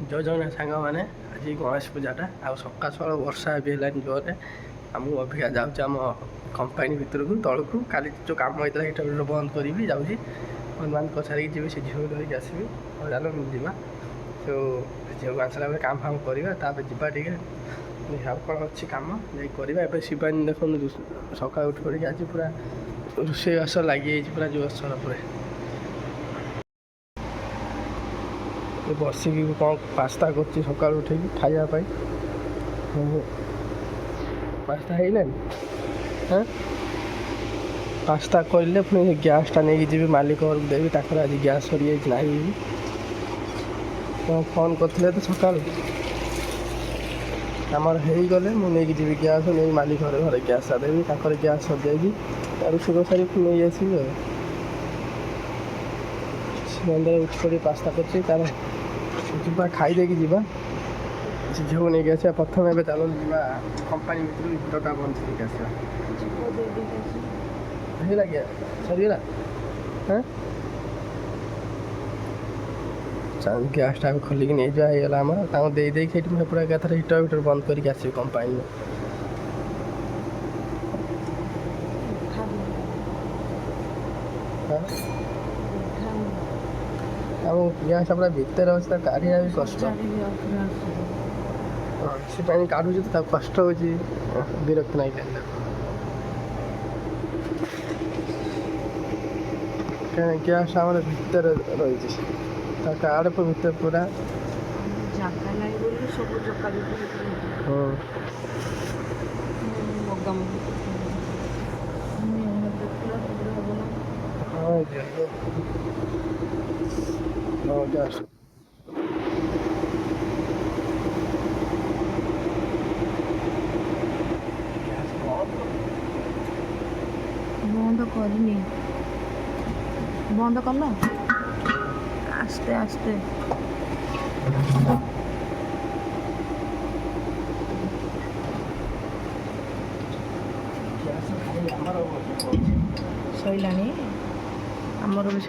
ଜୟ ଜଗନ୍ନାଥ ସାଙ୍ଗମାନେ, ଆଜି ଗଣେଶ ପୂଜାଟା ଆଉ ସକାଳ ସକାଳ ବର୍ଷା ବି ହେଲାଣି ଜୋରରେ। ମୁଁ ଅଭିକା ଯାଉଛି ଆମ କମ୍ପାନୀ ଭିତରକୁ ତଳକୁ। କାଲି ଯେଉଁ କାମ ହେଇଥିଲା ସେଇଟା ବନ୍ଦ କରିବି ଯାଉଛି। ହନୁମାନ ପଚାରିକି ଯିବି, ସେ ଝିଅକୁ ଧରିକି ଆସିବି। ଆଉ ଚାଲ ଯିବା, ସେ ଝିଅକୁ ଆସିଲା ପରେ କାମ ଫାମ କରିବା, ତାପରେ ଯିବା ଟିକେ ଆଉ କ'ଣ ଅଛି କାମ ଯାଇ କରିବା। ଏବେ ଶିବାନୀ ଦେଖନ୍ତୁ ସକାଳୁ ଉଠି ପଡ଼ିକି ଆଜି ପୁରା ରୋଷେଇବାସ ଲାଗିଯାଇଛି ପୁରା ଜୋରସୋର ଉପରେ। ବସିକି କ'ଣ ପାସ୍ତା କରୁଛି ସକାଳୁ ଉଠିକି ଖାଇବା ପାଇଁ। ପାସ୍ତା ହେଇଲାଣି। ହଁ, ପାସ୍ତା କରିଲେ ପୁଣି ଗ୍ୟାସ୍ଟା ନେଇକି ଯିବି ମାଲିକ ଘରକୁ ଦେବି। ତାଙ୍କର ଆଜି ଗ୍ୟାସ୍ ସରିଯାଇଛି ନାହିଁ। କ'ଣ ଫୋନ୍ କରିଥିଲେ ତ ସକାଳୁ, ଆମର ହେଇଗଲେ ମୁଁ ନେଇକି ଯିବି ଗ୍ୟାସ୍, ନେଇକି ମାଲିକ ଘରେ ଗ୍ୟାସ୍ଟା ଦେବି। ତାଙ୍କର ଗ୍ୟାସ୍ ସରିଯାଇଛି, ରୋଷେଇ ସାରି ପୁଣି ନେଇ ଆସିବି। ଆଉ ମନ୍ଦିର ଉଠି ପଡ଼ି ପାସ୍ତା କରୁଛି, ତାର ଯିବା ଖାଇଦେଇକି ଯିବା, ସେ ଝିଅକୁ ନେଇକି ଆସିବା। ପ୍ରଥମେ ଏବେ ଚାଲନ୍ତୁ ଯିବା କମ୍ପାନୀ ଭିତରୁ, ଭିତରଟା ବନ୍ଦ କରିକି ଆସିବା। ହେଇଗଲା ସରିଗଲା। ହଁ, ଗ୍ୟାସ୍ଟା ଆମେ ଖୋଲିକି ନେଇଯିବା। ହେଇଗଲା ଆମର, ତାଙ୍କୁ ଦେଇକି ସେଇଠି ମୁଁ ପୁରା ଏକାଥରେ ହିଟର ବନ୍ଦ କରିକି ଆସିବି କମ୍ପାନୀରୁ। ଆଉ ଗ୍ୟାସ୍ଟା ପୁରା ଭିତରେ ଅଛି, ତାକୁ କାଢ଼ିବା ବି କଷ୍ଟ। ସେ ପାଣି କାଢ଼ୁଛି ତ ତାକୁ କଷ୍ଟ ହେଉଛି, ବିରକ୍ତ ଲାଗିଲାଣି ତାକୁ। ଗ୍ୟାସ୍ଟା ଆମର ଭିତରେ ରହିଛି, ତା କାର୍ଡ଼ ଭିତରେ ପୁରା ଜାଗା ନାହିଁ ବୋଲି ସବୁ ଜକାଲି। ହଁ, ଗ୍ୟାସ୍ ବନ୍ଦ କରିନି, ବନ୍ଦ କଲ ଆସ୍ତେ ଆସ୍ତେ। ସଇଲାଣି ଆମର ବି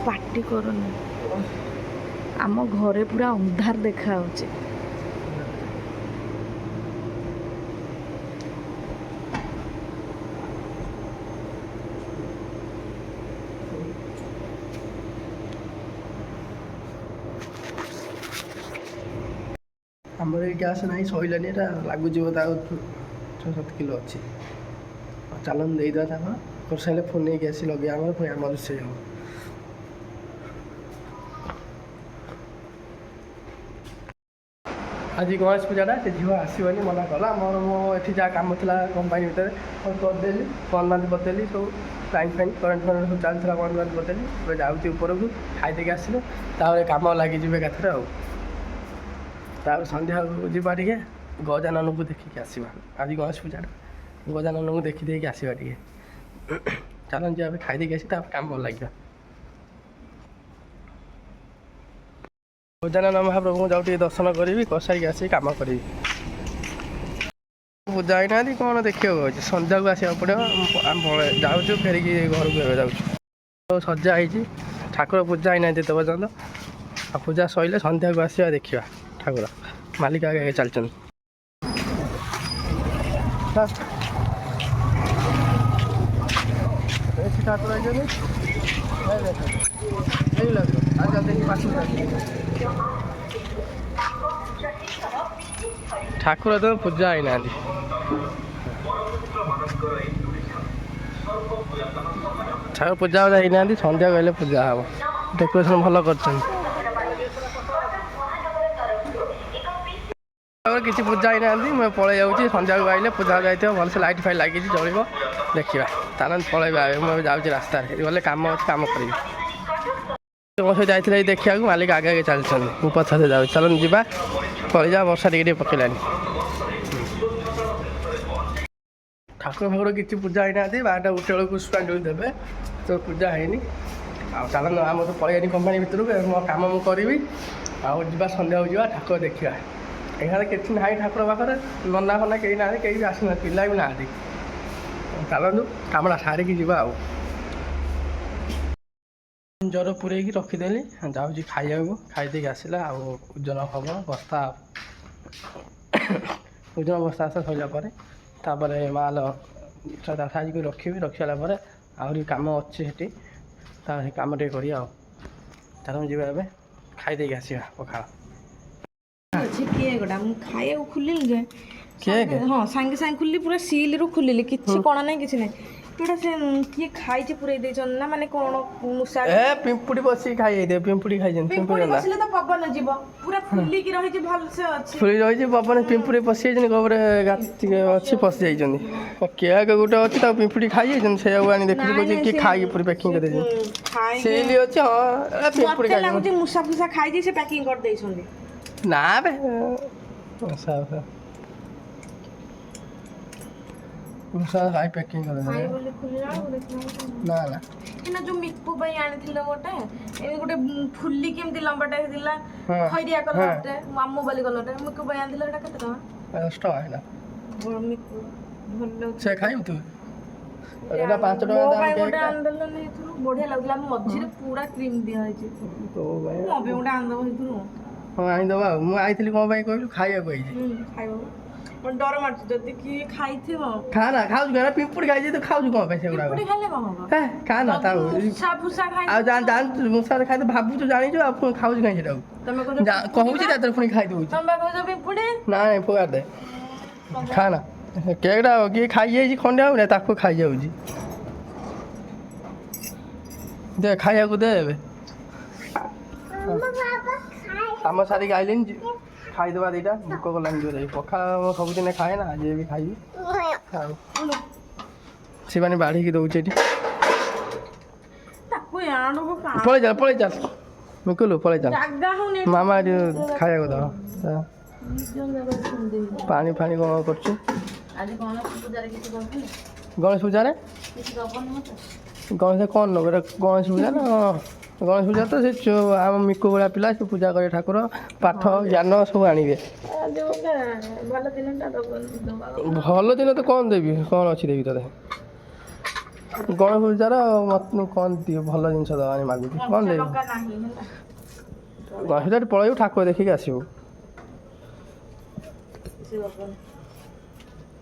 ପାଟି କରୁନି। ଆମ ଘରେ ପୁରା ଅନ୍ଧାର ଦେଖାଯାଉଛି। ଆମର ଏଇ ଗ୍ୟାସ୍ ନାହିଁ, ସଇଲାନି। ଏଇଟା ଲାଗୁଛି ବୋଧେ ଆଉ 6-7 କିଲୋ ଅଛି। ଚାଲନ୍ତୁ ଦେଇଦେବା। ତାଙ୍କର କରିସାରିଲେ ଫୋନ୍ ନେଇକି ଆସି ଲଗେଇବା ଆମର, ପୁଣି ଆମର ରୋଷେଇ ହେବ। ଆଜି ଗଣେଶ ପୂଜାଟା, ସେ ଝିଅ ଆସିବନି ମନା କଲା। ମୋର ମୁଁ ଏଠି ଯାହା କାମ ଥିଲା କମ୍ପାନୀ ଭିତରେ କରିଦେଲି, ବନ୍ଦବାନ୍ଦ କରିଦେଲି। ସବୁ ଲାଇନ୍ ଫାଇନ୍ କରେଣ୍ଟ ସବୁ ଚାଲିଥିଲା, ବନ୍ଦବାନ୍ଦ କରିଦେଲି। ଏବେ ଯାଉଛି ଉପରକୁ, ଖାଇଦେଇକି ଆସିଲେ ତାପରେ କାମ ଲାଗିଯିବେ ଏକାଥରେ। ଆଉ ତାପରେ ସନ୍ଧ୍ୟାକୁ ଯିବା ଟିକେ ଗଜାନନଙ୍କୁ ଦେଖିକି ଆସିବା। ଆଜି ଗଣେଶ ପୂଜାଟା, ଗଜାନନଙ୍କୁ ଦେଖିଦେଇକି ଆସିବା ଟିକେ। ଚାଲନ୍ତୁ ଯିବା, ଖାଇଦେଇକି ଆସି ତାପରେ କାମ ଲାଗିବା। ଗଜାନନ ମହାପ୍ରଭୁଙ୍କୁ ଯାଉ ଟିକେ ଦର୍ଶନ କରିବି, କରିସାରିକି ଆସିକି କାମ କରିବି। ପୂଜା ହେଇନାହାନ୍ତି, କ'ଣ ଦେଖିବାକୁ ଅଛି। ସନ୍ଧ୍ୟାକୁ ଆସିବାକୁ ପଡ଼ିବ। ଆମେ ଯାଉଛୁ ଫେରିକି ଘରକୁ ଏବେ ଯାଉଛୁ। ସଜା ହେଇଛି, ଠାକୁର ପୂଜା ହେଇନାହାନ୍ତି ଏତେ ପର୍ଯ୍ୟନ୍ତ। ଆଉ ପୂଜା ସରିଲେ ସନ୍ଧ୍ୟାକୁ ଆସିବା ଦେଖିବା ଠାକୁର। ମାଲିକ ଆଗେ ଚାଲିଛନ୍ତି। ଠାକୁର ଠାକୁର ତ ପୂଜା ହେଇନାହାନ୍ତି। ଠାକୁର ପୂଜା ହେଇନାହାନ୍ତି, ସନ୍ଧ୍ୟା କହିଲେ ପୂଜା ହବ। ଡେକୋରେସନ୍ ଭଲ କରିଛନ୍ତି। କିଛି ପୂଜା ହେଇନାହାନ୍ତି, ମୁଁ ପଳେଇ ଯାଉଛି। ସନ୍ଧ୍ୟାକୁ ଆଇଲେ ପୂଜା ଯାଇଥିବ, ଭଲସେ ଲାଇଟ୍ ଫାଇଟ୍ ଲାଗିଛି, ଚଳିବ। ଦେଖିବା ତାହେଲେ ପଳେଇବା। ମୁଁ ଏବେ ଯାଉଛି ରାସ୍ତାରେ, ଗଲେ କାମ ଅଛି, କାମ କରିବି। ମୋ ସହିତ ଯାଇଥିଲେ ଦେଖିବାକୁ, ମାଲିକ ଆଗେ ଆଗେ ଚାଲିଛନ୍ତି, ମୁଁ ପଛରେ ଯାଉଛି। ଚାଲନ୍ତୁ ଯିବା, ପଳେଇଯିବା। ବର୍ଷା ଟିକେ ଟିକେ ପକେଇଲାଣି। ଠାକୁର ଫାକୁର କିଛି ପୂଜା ହେଇନାହାନ୍ତି। 12ଟା 1 ବେଳକୁ ପୁଷ୍ପାଞ୍ଜଳି ଦେବେ, ତ ପୂଜା ହେଇନି। ଆଉ ଚାଲନ୍ତୁ ଆମର ତ ପଳେଇନି କମ୍ପାନୀ ଭିତରକୁ। ମୋ କାମ ମୁଁ କରିବି, ଆଉ ଯିବା ସନ୍ଧ୍ୟାକୁ ଯିବା ଠାକୁର ଦେଖିବା। ଏখানে କିଛି ନାହିଁ ଠାକୁର ପାଖରେ, ନନା ଫନା କେହି ନାହାନ୍ତି, କେହି ବି ଆସିନାହାନ୍ତି, ପିଲା ବି ନାହାନ୍ତି। ଚାଲନ୍ତୁ କାମଟା ସାରିକି ଯିବା ଆଉ। ଜର ପୁରେଇକି ରଖିଦେଲି, ଯାଉଛି ଖାଇବାକୁ। ଖାଇଦେଇକି ଆସିଲା ଆଉ ଓଜନ ହେବ ବସ୍ତା ଓଜନ ବସ୍ତା ଆସ ସରିଲା ପରେ ତାପରେ ମାଲ ସାଇଜ୍ କରି ରଖିବି। ରଖିସାରିଲା ପରେ ଆହୁରି କାମ ଅଛି ସେଠି, ତାପରେ କାମ ଟିକେ କରିବା ଆଉ। ଚାଲନ୍ତୁ ଯିବା ଏବେ ଖାଇଦେଇକି ଆସିବା ପଖାଳ। ଅଛି କେକ୍ ମୁଁ ଖାଇବାକୁ ଖୋଲିଲି ଯେ କେକ୍? ହଁ ସାଙ୍ଗେ ସାଙ୍ଗେ ଖୋଲିଲି, ପୁରା ସିଲରୁ ଖୋଲିଲି, କିଛି କଣା ନାହିଁ କିଛି ନାହିଁ। ଏଇଟା ସେ କିଏ ଖାଇଛି ପୁରେଇ ଦେଇଛନ୍ତି ନା ମାନେ କ'ଣ ମୂଷା ପିମ୍ପୁଡ଼ି ବସିକି ଖାଇଯାଇଥିବେ, ପିମ୍ପୁଡ଼ି ଖାଇଛନ୍ତି। ପିମ୍ପୁଡ଼ି ବସିଲେ ତ ପବନ ଯିବ, ପୁରା ଫୁଲିକି ରହିଛି, ଭଲସେ ଅଛି। ଫୁଲି ରହିଛି ପବନ, ପିମ୍ପୁଡ଼ି ପଶିଯାଇଛନ୍ତି, ଗୋବରରେ ଟିକେ ଅଛି ପଶି ଯାଇଛନ୍ତି। କେକ୍ ଗୋଟେ ଅଛି ତାକୁ ପିମ୍ପୁଡ଼ି ଖାଇଯାଇଛନ୍ତି, ସେଇଆକୁ ଆଣି ଦେଖୁଛି କହୁଛି କିଏ ଖାଇକି ପୁରୀ ପ୍ୟାକିଂ କରିଦେଇଛନ୍ତି। ସିଲି ଅଛି, ହଁ ପିମ୍ପୁଡ଼ି ମତେ ଲାଗୁଛି ମୂଷା ଫୁଷା ଖାଇଛି, ସେ ପ୍ୟାକିଂ କରିଦେଇଛନ୍ତି। ନା ବେ ଖାଇ ପ୍ୟାକିଂ ଖାଇ ବୋଲି ଖୋଲିଲା ବେଳକୁ ଦେଖିଲା ନା ନା ଏଇନା ଯୋଉ ମିକୁ ପାଇଁ ଆଣିଥିଲ ଗୋଟେ, ଏମିତି ଗୋଟେ ଫୁଲିକି ଏମିତି ଲମ୍ବାଟା ହେଇଥିଲା, ହଁ, ଖଇରିଆ କଲରଟେ, ମାମୁ ବାଲି କଲରଟେ, ମିକୁ ପାଇଁ ଆଣିଥିଲ, ଏଇଟା କେତେ ଟଙ୍କା? 10 ଟଙ୍କା ହେଲା। ମିକୁ ଭଲ ସେ ଖାଇବୁ ତୁ? ଏଇଟା 5 ମୋ ଟଙ୍କା ପାଇଁ ଦାମ୍ ଗୋଟେ କେକ୍। ଆଣିଦେଲନି, ଏଥିରୁ ବଢିଆ ଲାଗୁଥିଲା, ମଝିରେ ପୁରା କ୍ରିମ୍ ଦିଆହେଇଛି। ତୋ ପାଇଁ ମୋ ପାଇଁ ଗୋଟେ ଆଣିଦବ ସେଥିରୁ। ହଁ ଆଣିଦେବା ଆଉ। ମୁଁ ଆଇଥିଲି କ'ଣ ପାଇଁ କହିଲୁ? ଖାଇବାକୁ ଆଇଛି। ଖାଇବାକୁ ମୋତେ ଡର ମାରୁଛି, ଯଦି କିଏ ଖାଇଥିବ। ଖା ନା, ଖାଉଛୁ କ'ଣ? ପିମ୍ପୁଡ଼ି ଖାଇଛି, ତୁ ଖାଉଛୁ କ'ଣ ପାଇଁ ସେଗୁଡ଼ାକ? ପିମ୍ପୁଡ଼ି ଖାଇଲେ କ'ଣ ହବ? ଖା ନା ତାଉ। ମୂଷା ଫୁଷା ଖାଇ ଆଉ ଜାଣିଛୁ ମୂଷାରେ ଖାଇତେ ଭାବୁଛୁ, ଜାଣିଛୁ, ଆଉ ପୁଣି ଖାଉଛୁ କାହିଁ ସେଟାକୁ? ତମେ କହୁଛି ତା ପୁଣି ଖାଇଦେଉଛି। ତମେ କହୁଛ ପିମ୍ପୁଡ଼ି? ନାଇଁ ଫୋଗାଡ଼ ଦେ, ଖା ନା। କେକ୍ଟା କିଏ ଖାଇଯାଇଛି ଖଣ୍ଡେ ଆଉ ନା, ତାକୁ ଖାଇଯାଉଛି। ଦେ ଖାଇବାକୁ ଦେ ଏବେ। କାମ ସାରିକି ଆଇଲିନି, ଖାଇଦେବା ଦିଟା, ଭୋକ କଲାନି ଜୋରେ। ପଖାଳ ମୁଁ ସବୁଦିନେ ଖାଏ ନା, ଆଜି ବି ଖାଇବି। ଆଉ ଶିବାନୀ ବାଢ଼ିକି ଦେଉଛି ଏଠି। ପଳେଇ ଚାଲ ମିକୁଲୁ, ପଳେଇ ଚାଲ। ମାମା ଏଠି ଖାଇବାକୁ ଦବ। ପାଣି ଫାଣି କ'ଣ କରୁଛୁ? ଗଣେଶ ପୂଜାରେ ଗଣେଶ କ'ଣ ନେବ? ଏଇଟା ଗଣେଶ ପୂଜା ନା? ଗଣେଶ ପୂଜା ତ ସେ ଆମ ମିକୁ ଭଳିଆ ପିଲା, ସେ ପୂଜା କରିବେ ଠାକୁର, ପାଠ ଜ୍ଞାନ ସବୁ ଆଣିବେ। ଭଲ ଦିନ ତ କ'ଣ ଦେବି? କ'ଣ ଅଛି ଦେବି ତତେ? ଗଣେଶ ପୂଜାର ମତେ କ'ଣ ଦିଅ? ଭଲ ଜିନିଷ ଦେବା ଆଣି ମାଗୁଛି, କ'ଣ ଦେବି? ଗଣେଶ ପୂଜାରେ ପଳେଇବୁ, ଠାକୁର ଦେଖିକି ଆସିବୁ।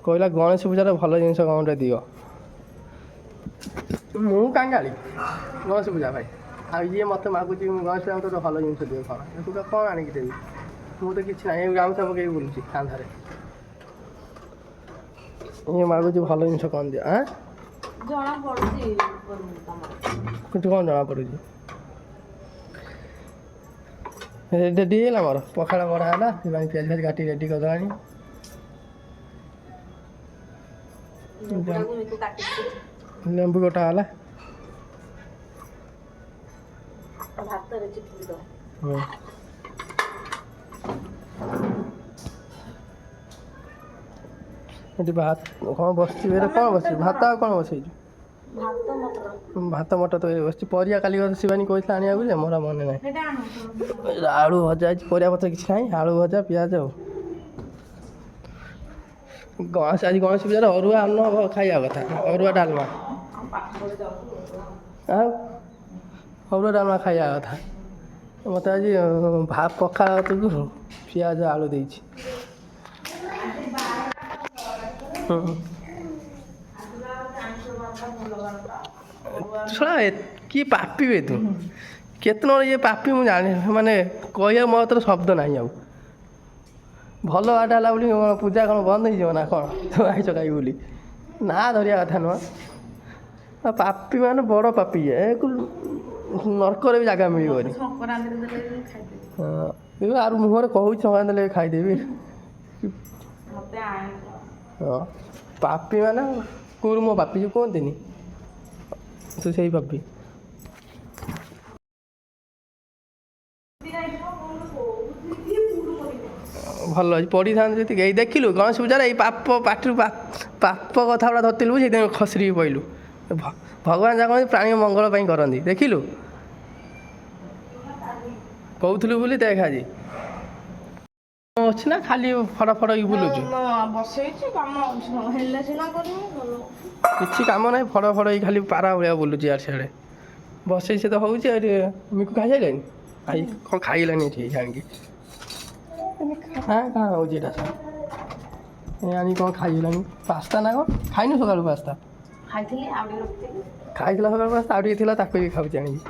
କହିଲା ଗଣେଶ ପୂଜାରେ ଭଲ ଜିନିଷ କ'ଣ ଗୋଟେ ଦିଅ। ମୁଁ କାଙ୍ଗାଳି ଗଣେଶ ପୂଜା ଭାଇ, ଆଉ ଇଏ ମୋତେ ମାଗୁଛି ଗଣେଶ ପୂଜା ଗୋଟେ ଭଲ ଜିନିଷ ଦିଅ। କ'ଣ ତୁ କ'ଣ ଆଣିକି ଦେବି? ମୁଁ ତ କିଛି ନାହିଁ, ଗାମୁଛା ପକେଇକି ବୁଲୁଛି କାନ୍ଧରେ। ଇଏ ମାଗୁଛି ଭଲ ଜିନିଷ କ'ଣ ଦିଅ? କିନ୍ତୁ କ'ଣ ଜଣା ପଡ଼ୁଛି? ରେଡ଼ି ହେଇଗଲା ମୋର, ପଖାଳ ବଢ଼ା ହେଲା, ପିଆଜ ଫିଆଜ କାଟି ରେଡ଼ି କରିଦେଲାଣି। ଲେମ୍ବୁ ଗୋଟା ହେଲା। ଏଠି ଭାତ କ'ଣ ବସିଛି? କ'ଣ ବସିଛି? ଭାତ ଆଉ କ'ଣ ବସେଇଛୁ? ଭାତ ମଟର ତରକାରୀ ବସିଛି। ପରିବା କାଲି ଶିବାନୀ କହିଥିଲା ଆଣିବାକୁ ଯେ ମୋର ମନେ ନାହିଁ। ଆଳୁ ଭଜା ହେଇଛି, ପରିବା ପତ୍ର କିଛି ନାହିଁ, ଆଳୁ ଭଜା, ପିଆଜ ଆଉ। ଆଜି ଗଣେଶ ପୂଜାରେ ଅରୁଆ ଅନ୍ନ ଖାଇବା କଥା, ଅରୁଆ ଡାଲମା। ଆଉ ଅରୁଆ ଡାଲମା ଖାଇବା କଥା। ମୋତେ ଆଜି ପଖାଳ ଭାତକୁ ପିଆଜ ଆଳୁ ଦେଇଛି। ଶୁଣା କିଏ ପାପିବେ ତୁ? କେତେ ଜଣ ଇଏ ପାପି ମୁଁ ଜାଣି, ମାନେ କହିବାକୁ ମୋ ହାତରେ ଶବ୍ଦ ନାହିଁ ଆଉ। ଭଲ ବାଟ ହେଲା ବୋଲି ପୂଜା କ'ଣ ବନ୍ଦ ହେଇଯିବ ନା କ'ଣ? ତୁ ଆଇଛ ଖାଇ ବୋଲି ନା ଧରିବା କଥା ନୁହଁ। ପାପି ମାନେ ବଡ଼ ପାପି, ନର୍କରେ ବି ଜାଗା ମିଳିବନି। ହଁ ଆରୁ ମୁହଁରେ କହୁଛି ସଂକ୍ରାନ୍ତି ଦେଲେ ଖାଇଦେବି। ହଁ ପାପି ମାନେ କୁରୁମ ପାପି ଯେଉଁ କୁହନ୍ତିନି, ତୁ ସେଇ ପାପି। ଭଲ ଅଛି, ପଢ଼ିଥାନ୍ତୁ ଯେତିକି। ଏଇ ଦେଖିଲୁ ଗଣେଶ ପୂଜାରେ ଏଇ ପାପ ପାଟିରୁ ପାପ କଥା ଗୁଡ଼ା ଧରିଥିଲୁ, ସେଇଥିପାଇଁ ଖସରିକି ପଇଲୁ। ଭଗବାନ ଯାହା କହନ୍ତି ପ୍ରାଣୀ ମଙ୍ଗଳ ପାଇଁ କରନ୍ତି, ଦେଖିଲୁ। କହୁଥିଲୁ ବୋଲି ଦେଖ ଆଜି ଅଛି ନା ଖାଲି ଫଡ଼ ଫଡ଼ ହେଇକି ବୁଲୁଛୁ? ବସେଇଛି କାମ ହେଲେ ସିନା କରିବି ଭଲ। କିଛି କାମ ନାହିଁ, ଫଡ଼ ଫଡ଼ ହେଇକି ଖାଲି ପାରା ଭଳିଆ ବୁଲୁଛି ଇଆଡ଼େ ସିଆଡ଼େ। ବସେଇଛି ତ ହେଉଛି। ଆଉ ମିକୁ ଖାଇସାରିଲାଣି? ଭାଇ କ'ଣ ଖାଇଲାନି ଏଠି ଆଣିକି? ହଁ କ'ଣ ହେଉଛି ଏଇଟା? ଆଣିକି କ'ଣ ଖାଇଲାନି? ପାସ୍ତା ନା କ'ଣ? ଖାଇନୁ ସକାଳୁ ପାସ୍ତା? ଖାଇଥିଲି ଆଉ ଟିକେ ରଖିଥିଲି। ଖାଇଥିଲା ସକାଳୁ ପାସ୍ତା, ଆଉ ଟିକେ ଥିଲା, ତାକୁ ବି ଖାଉଛି ଆଣିକି।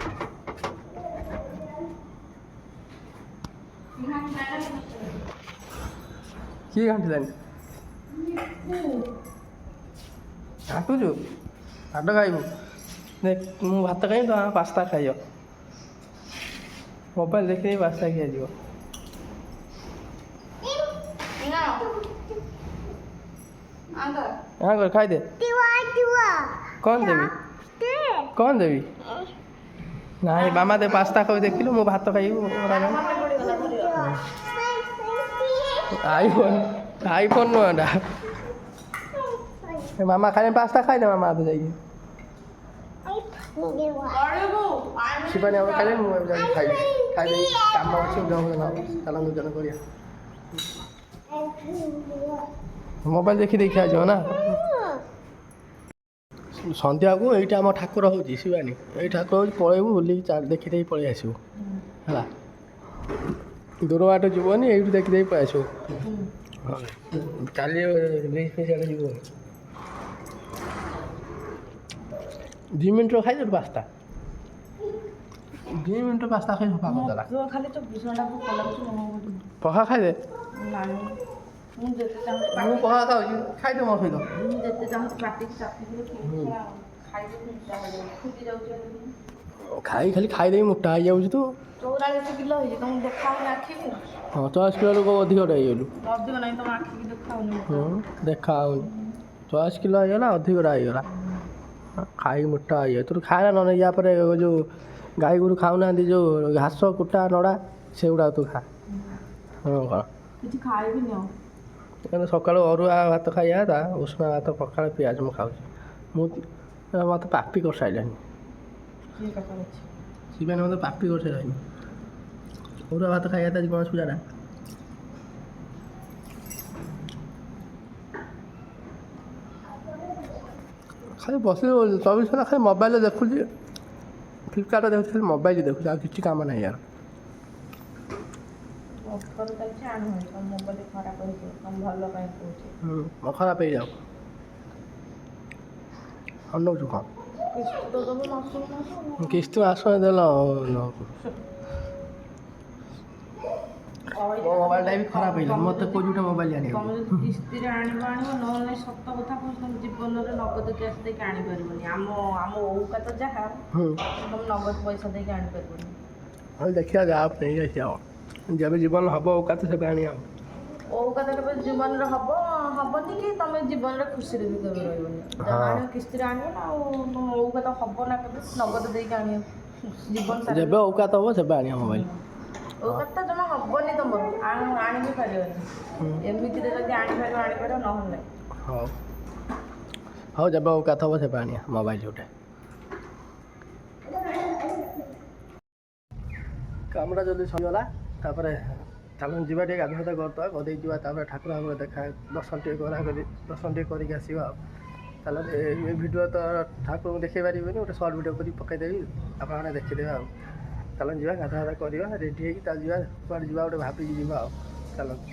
କିଏ ଘାଣ୍ଟିଲାନି? ଘାଣ୍ଟୁଛୁ? ଭାତ ଖାଇବୁ? ଦେଖ ମୁଁ ଭାତ ଖାଇବି, ତ ପାସ୍ତା ଖାଇବ। ମୋବାଇଲ ଦେଖିଦେଇ ପାସ୍ତା ଖିଆଯିବ। ହଁ କର ଖାଇଦେ। କ'ଣ ଦେବି? କ'ଣ ଦେବି? ନାଇଁ ମାମା ଦେ ପାସ୍ତା ଖାଇ ଦେଖିଲୁ, ମୁଁ ଭାତ ଖାଇବୁ। ଆଇଫୋନ୍ ନୁହଁ ଏଟା। ମାମା ଖାଇଲେ ପାସ୍ତା ଖାଇଦେ ମାମା ହାତ ଯାଇକି। ଶିବାନୀ ଆମେ ଖାଇଲେ ମୁଁ ଯାଇକି ଖାଇବି। ଖାଇଦେବି, କାମ ଅଛି ଚାଲନ୍ତୁ ଜଣ କରିବା। ମୋବାଇଲ ଦେଖି ଦେଖି ଆସିବ ନା। ସନ୍ଧ୍ୟାକୁ ଏଇଟା ଆମ ଠାକୁର ହେଉଛି ଶିବାନୀ। ଏଇ ଠାକୁର ହେଉଛି, ପଳେଇବୁ ବୁଲିକି ଦେଖିଦେଇ ପଳେଇ ଆସିବୁ ହେଲା। ଦୂର ବାଟ ଯିବନି, ଏଇଠୁ ଦେଖିଦେଇ ପଳେଇ ଆସିବୁ। ହଁ କାଲି ସିଆଡ଼େ ଯିବୁ। 2 ମିନିଟ୍ର ଖାଇଦେବୁ ପାସ୍ତା। 2 ମିନିଟ୍ର ପାସ୍ତା ଖାଇ ସଫା କରିଦେଲା। ପଖା ଖାଇଦେ। ମୁଁ ପଖା ଖାଉଛି, ଖାଇଦେ ମୋ ସହିତ। ଖାଇ ଖାଲି ଖାଇଦେବି ମୋଟା ହେଇଯାଉଛି ତୁ। 44 କିଲୋ ହେଇଛି, ତମକୁ ଦେଖାଉନି ଆଖିକି? ହଁ 44 କିଲୋରୁ ଅଧିକଟା ହେଇଗଲୁ। ଅଧିକ ନାହିଁ, ତମ ଆଖିକି ଦେଖାଉନି। ଦେଖା ହେଉନି। 44 କିଲୋ ହେଇଗଲା, ଅଧିକଟା ହେଇଗଲା। ଖାଇ ମୋଟା ହେଇଯାଉ। ତୁ ଖାଏ ନା ନହେଲେ ୟା ପରେ ଯେଉଁ ଗାଈ ଗୋରୁ ଖାଉନାହାନ୍ତି ଯେଉଁ ଘାସ କୁଟା ନଡ଼ା, ସେଗୁଡ଼ା ତୁ ଖା। ହଁ କ'ଣ କିଛି ଖାଇବିନି ଆଉ। କାରଣ ସକାଳୁ ଅରୁଆ ଭାତ ଖାଇବା କଥା, ଉଷୁନା ଭାତ ପଖାଳ ପିଆଜ ମୁଁ ଖାଉଛି। ମୋତେ ପାପି କରିସାରିଲାଣି। ଶିବାନୀ ମୋତେ ପାପି କରିସାରିଲାଣି। ଅରୁଆ ଭାତ ଖାଇବା କଥା ଗଣେଶ ପୂଜାଟା। ଖାଲି ବସି 24 ଘଣ୍ଟା ଖାଲି ମୋବାଇଲ ଦେଖୁଛି। ଫ୍ଲିପକାର୍ଟ ଦେଖୁଛି, ଖାଲି ମୋବାଇଲ ଦେଖୁଛି, ଆଉ କିଛି କାମ ନାହିଁ ୟାର। ଖରାପ ହେଇଯାଉ। ଅନଉଛୁ କ'ଣ? କିସ୍ତି ମାସ ଦେଲ। ମୋ ମୋବାଇଲଟା ବି ଖରାପ ହେଇଗଲା। ମୋତେ କହୁଛି ଗୋଟେ ମୋବାଇଲ ଆଣିବ। ତମେ ଯଦି କିସ୍ତିରେ ଆଣିବ ନହେଲେ ସତ କଥା କହୁଛି, ତମ ଜୀବନରେ ନଗଦ କ୍ୟାସ୍ ଦେଇକି ଆଣିପାରିବନି। ଆମ ଔକାତ ଯାହା, ତମେ ନଗଦ ପଇସା ଦେଇକି ଆଣିପାରିବନି। ହଉ ଦେଖିବା ଯାହା ନେଇ ଆସିବା ଆଉ। ଯେବେ ଜୀବନ ହେବ ଔକାତ ସେବେ ଆଣିବା ଆଉ। ଔକାତ କେବେ ଜୀବନରେ ହବନି କି ତମେ ଜୀବନରେ ଖୁସିରେ ବି କେବେ ରହିବନି। ଯାହା ଆଣିବ କିସ୍ତିରେ ଆଣିବ ନା। ଆଉ ତମ ଔକାତ ହବ ନା କେବେ ନଗଦ ଦେଇକି ଆଣିବ। ଜୀବନ ଯେବେ ଔକାତ ହେବ ସେବେ ଆଣିବା ମୋବାଇଲ। ଔକାତ ଜମା ହବନି ତମର, ଆଣି ବି ପାରିବନି। ଏମିତିରେ ଯଦି ଆଣିପାରିବ, ନହେଲେ ନାହିଁ। ହଉ ହଉ, ଯେବେ ଔକାତ ହେବ ସେବେ ଆଣିବା ମୋବାଇଲ ଗୋଟେ। କାମଟା ଯଦି ସରିଗଲା, ତାପରେ ଚାଲନ୍ତୁ ଯିବା ଟିକେ ଗାଧୁଆ କରିଦେବା, ଗାଧୋଇ ଯିବା, ତାପରେ ଠାକୁରଙ୍କ ଦର୍ଶନ ଟିକେ କରିକି ଆସିବା ଆଉ। ତାହେଲେ ଏ ଭିଡ଼ିଓ ତ ଠାକୁରଙ୍କୁ ଦେଖାଇ ପାରିବେନି, ଗୋଟେ ସର୍ଟ ଭିଡ଼ିଓ କରି ପକାଇଦେବି, ଆପଣମାନେ ଦେଖିଦେବେ ଆଉ। ଚାଲନ୍ତୁ ଯିବା, ଗାଧୁଆ କରିବା, ରେଡ଼ି ହେଇକି ତାହେଲେ ଯିବା, କୁଆଡ଼େ ଯିବା ଗୋଟେ ଭାବିକି ଯିବା ଆଉ। ଚାଲନ୍ତୁ।